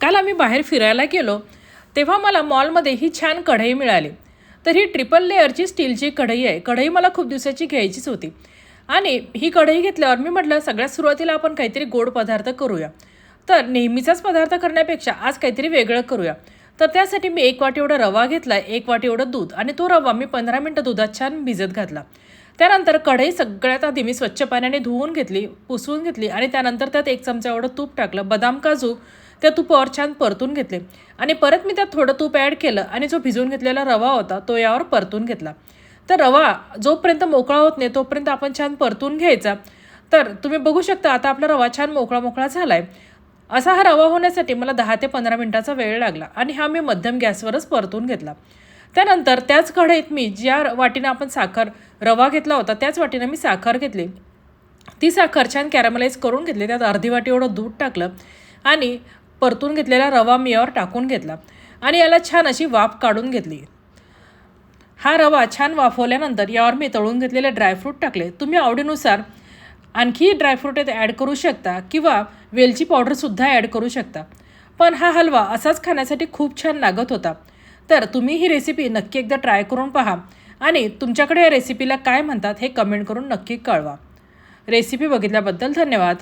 काल आम्ही बाहेर फिरायला गेलो तेव्हा मला मॉलमध्ये ही छान कढई मिळाली. तर ही ट्रिपल लेअरची स्टीलची कढई आहे. कढई मला खूप दिवसाची घ्यायचीच होती आणि ही कढई घेतल्यावर मी म्हटलं सगळ्यात सुरुवातीला आपण काहीतरी गोड पदार्थ करूया. तर नेहमीचाच पदार्थ करण्यापेक्षा आज काहीतरी वेगळं करूया. तर त्यासाठी मी 1 वाटी एवढा रवा घेतला, 1 वाटी एवढं दूध आणि तो रवा मी 15 मिनटं दुधात छान भिजत घातला. त्यानंतर कढई सगळ्यात आधी मी स्वच्छ पाण्याने धुवून घेतली, पुसून घेतली आणि त्यानंतर त्यात 1 चमचा एवढं तूप टाकलं. बदाम, काजू त्या तुपावर छान परतून घेतले आणि परत मी त्यात थोडं तूप ॲड केलं आणि जो भिजवून घेतलेला रवा होता तो यावर परतून घेतला. तर रवा जोपर्यंत मोकळा होत नाही तोपर्यंत आपण छान परतून घ्यायचा. तर तुम्ही बघू शकता आता आपला रवा छान मोकळा मोकळा झाला आहे. असा हा रवा होण्यासाठी मला 10 ते 15 मिनटाचा वेळ लागला आणि हा मी मध्यम गॅसवरच परतून घेतला. त्यानंतर त्याच कढईत मी ज्या वाटीनं आपण रवा घेतला होता त्याच वाटीनं मी साखर घेतली. ती साखर छान कॅरमलाइज करून घेतली. त्यात अर्धी वाटी एवढं दूध टाकलं आणि परतून घेतलेला रवा मी यावर टाकून घेतला आणि याला छान अशी वाफ काढून घेतली. हा रवा छान वाफवल्यानंतर यावर मी तळून घेतलेले ड्रायफ्रूट टाकले. तुम्ही आवडीनुसार आणखी ड्रायफ्रूट ॲड करू शकता किंवा वेलची पावडरसुद्धा ॲड करू शकता. पण हा हलवा असाच खाण्यासाठी खूप छान लागत होता. तर तुम्ही ही रेसिपी नक्की एकदा ट्राय करून पहा आणि तुमच्याकडे या रेसिपीला काय म्हणतात हे कमेंट करून नक्की कळवा. रेसिपी बघितल्याबद्दल धन्यवाद.